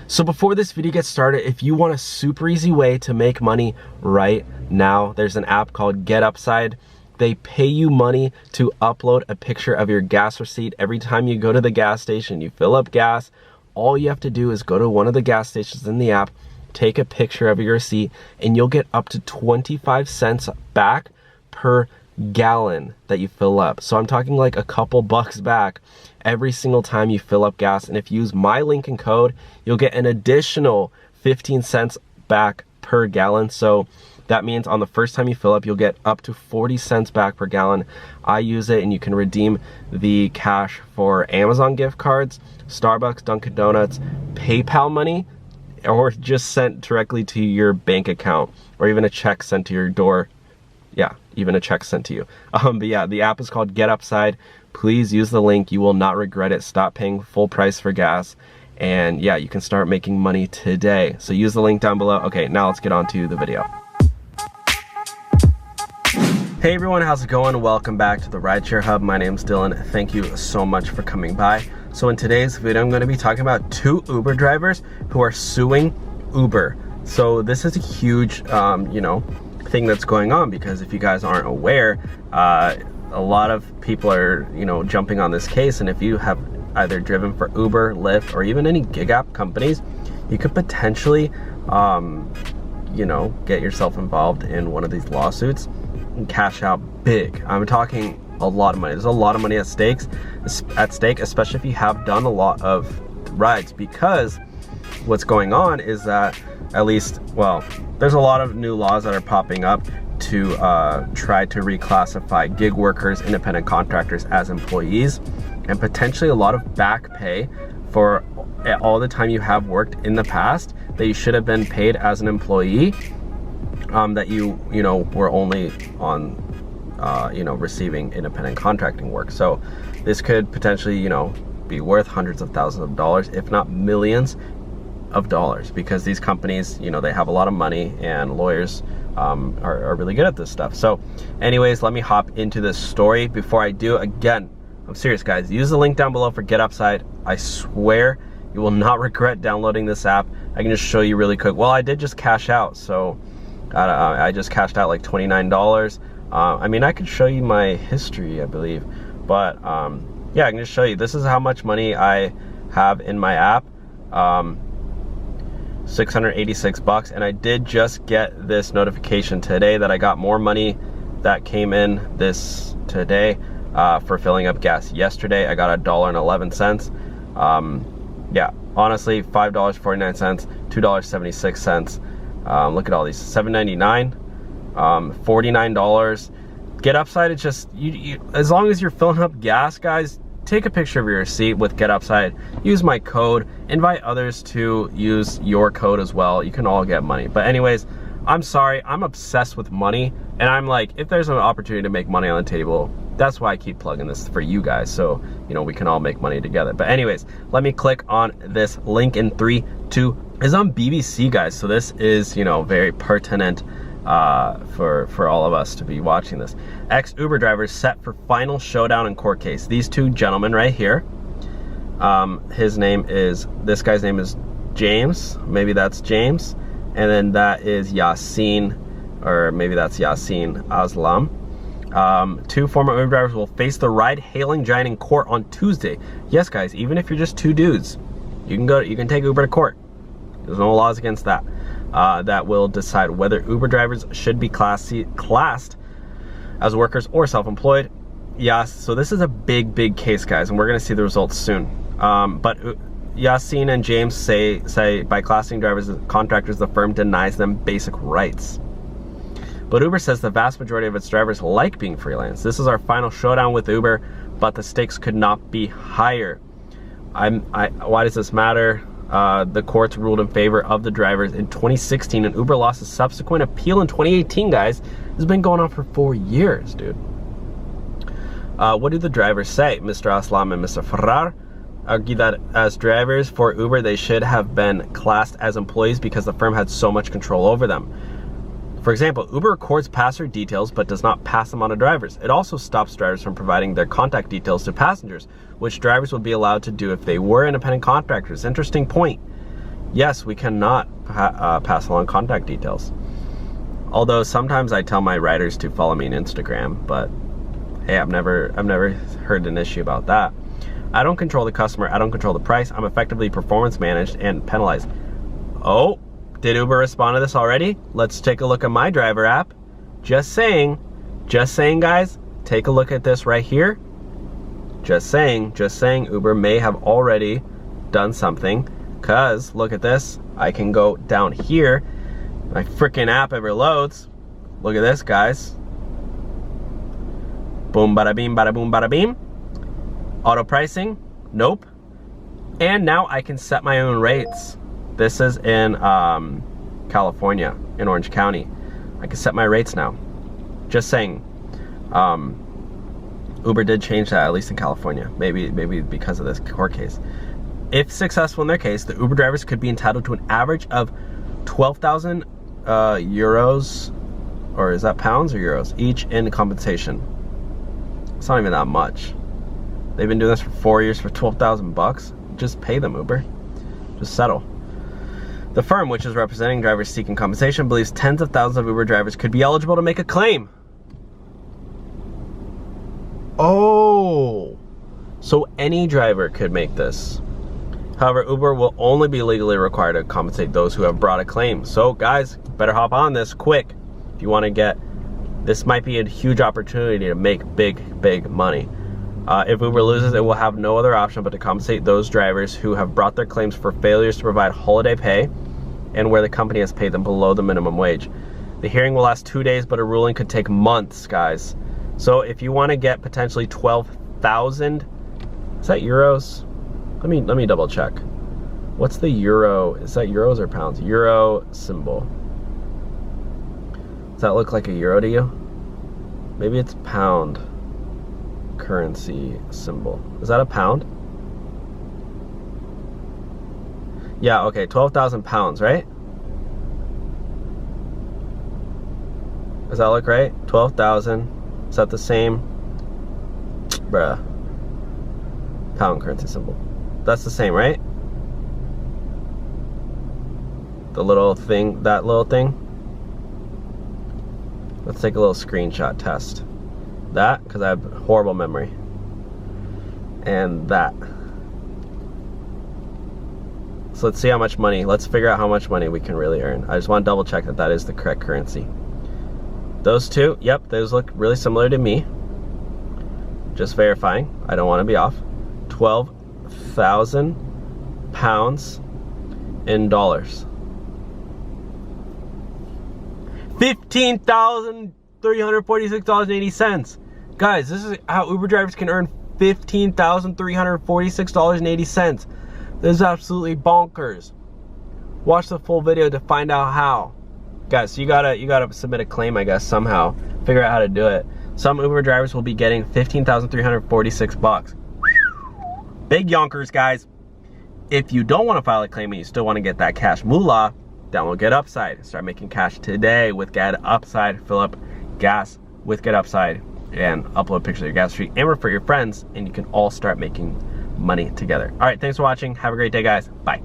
So before this video gets started, if you want a super easy way to make money right now, there's an app called GetUpside. They pay you money to upload a picture of your gas receipt every time you go to the gas station, you fill up gas. All you have to do is go to one of the gas stations in the app, take a picture of your receipt, and you'll get up to 25 cents back per gallon that you fill up. So I'm talking like a couple bucks back every single time you fill up gas. And if you use my link and code, you'll get an additional 15 cents back per gallon. So that means on the first time you fill up, you'll get up to 40 cents back per gallon. I use it, and you can redeem the cash for Amazon gift cards, Starbucks, Dunkin' Donuts, PayPal money, or just sent directly to your bank account, or even a check sent to your door. Yeah, even a check sent to you. But yeah, the app is called GetUpside. Please use the link. You will not regret it. Stop paying full price for gas. And yeah, you can start making money today. So use the link down below. Okay, now let's get on to the video. Hey everyone, how's it going? Welcome back to the Rideshare Hub. My name's Dylan. Thank you so much for coming by. So in today's video, I'm going to be talking about two Uber drivers who are suing Uber. So this is a huge, thing that's going on, because if you guys aren't aware, a lot of people are, jumping on this case. And if you have either driven for Uber, Lyft, or even any gig app companies, you could potentially, get yourself involved in one of these lawsuits and cash out big. I'm talking a lot of money. There's a lot of money at stake, especially if you have done a lot of rides, because what's going on is that there's a lot of new laws that are popping up to try to reclassify gig workers, independent contractors as employees, and potentially a lot of back pay for all the time you have worked in the past that you should have been paid as an employee, that you were only on receiving independent contracting work. So this could potentially be worth hundreds of thousands of dollars, if not millions of dollars, because these companies, they have a lot of money, and lawyers are really good at this stuff. So anyways, let me hop into this story. Before I do, again, I'm serious guys, use the link down below for GetUpside. I swear you will not regret downloading this app. I can just show you really quick. Well, I did just cash out, so I just cashed out like $29. I mean, I could show you my history, I believe, but yeah, I can just show you. This is how much money I have in my app. 686 bucks, and I did just get this notification today that I got more money that came in this today for filling up gas. Yesterday I got $1.11. Yeah, honestly, $5.49, $2.76. Look at all these, $7.99, $49. GetUpside, it's just you as long as you're filling up gas, guys, take a picture of your receipt with GetUpside, use my code, invite others to use your code as well. You can all get money. But anyways, I'm sorry, I'm obsessed with money, and I'm like, if there's an opportunity to make money on the table, that's why I keep plugging this for you guys, so we can all make money together. But anyways, let me click on this link in 3, 2. It's on BBC, guys, so this is very pertinent for all of us to be watching this. Ex-Uber drivers set for final showdown in court case. These two gentlemen right here, this guy's name is James, maybe that's James, and then that is Yasin, or maybe that's Yasin Aslam. Two former Uber drivers will face the ride-hailing giant in court on Tuesday. Yes, guys, even if you're just two dudes, you can take Uber to court. There's no laws against that. That will decide whether Uber drivers should be classed as workers or self-employed. Yes, so this is a big case, guys, and we're gonna see the results soon. But Yasin and James say by classing drivers as contractors, the firm denies them basic rights. But Uber says the vast majority of its drivers like being freelance. This is our final showdown with Uber, but the stakes could not be higher. Why does this matter? The courts ruled in favor of the drivers in 2016, and Uber lost a subsequent appeal in 2018, guys. This has been going on for 4 years, dude. What do the drivers say? Mr. Aslam and Mr. Farrar argue that as drivers for Uber, they should have been classed as employees because the firm had so much control over them. For example, Uber records passenger details but does not pass them on to drivers. It also stops drivers from providing their contact details to passengers, which drivers would be allowed to do if they were independent contractors. Interesting point. yes, we cannot pass along contact details. Although sometimes I tell my riders to follow me on Instagram, but hey, I've never heard an issue about that. I don't control the customer, I don't control the price. I'm effectively performance managed and penalized. Oh, did Uber respond to this already? Let's take a look at my driver app. Just saying guys, take a look at this right here. Just saying, Uber may have already done something, cause look at this. I can go down here. My freaking app ever loads. Look at this, guys. Boom, bada beam, bada boom, bada beam. Auto pricing, nope. And now I can set my own rates. This is in California, in Orange County. I can set my rates now. Just saying. Uber did change that, at least in California. Maybe because of this court case. If successful in their case, the Uber drivers could be entitled to an average of 12,000 euros, or is that pounds or euros, each in compensation. It's not even that much. They've been doing this for 4 years for 12,000 bucks. Just pay them, Uber. Just settle. The firm, which is representing drivers seeking compensation, believes tens of thousands of Uber drivers could be eligible to make a claim. Oh, so any driver could make this. However, Uber will only be legally required to compensate those who have brought a claim. So guys, better hop on this quick. If you want to get, this might be a huge opportunity to make big money. If Uber loses, it will have no other option but to compensate those drivers who have brought their claims for failures to provide holiday pay and where the company has paid them below the minimum wage. The hearing will last 2 days, but a ruling could take months, guys. So if you want to get potentially 12,000, is that euros? Let me double check. What's the euro? Is that euros or pounds? Euro symbol. Does that look like a euro to you? Maybe it's pound currency symbol. Is that a pound? Yeah, okay, 12,000 pounds, right? Does that look right? 12,000. Is that the same? Bruh. Pound currency symbol. That's the same, right? The little thing, that little thing. Let's take a little screenshot test. That, because I have horrible memory. And that. So let's see how much money, let's figure out how much money we can really earn. I just want to double check that that is the correct currency. Those two, yep, those look really similar to me. Just verifying, I don't want to be off. 12,000 pounds in dollars. $15,346.80. Guys, this is how Uber drivers can earn $15,346.80. This is absolutely bonkers. Watch the full video to find out how. Guys, so you gotta submit a claim, I guess, somehow. Figure out how to do it. Some Uber drivers will be getting 15,346 bucks. Big yonkers, guys. If you don't want to file a claim and you still want to get that cash moolah, download GetUpside. Start making cash today with GetUpside. Fill up gas with GetUpside and upload pictures of your gas street and refer your friends, and you can all start making money together. All right, thanks for watching. Have a great day, guys. Bye.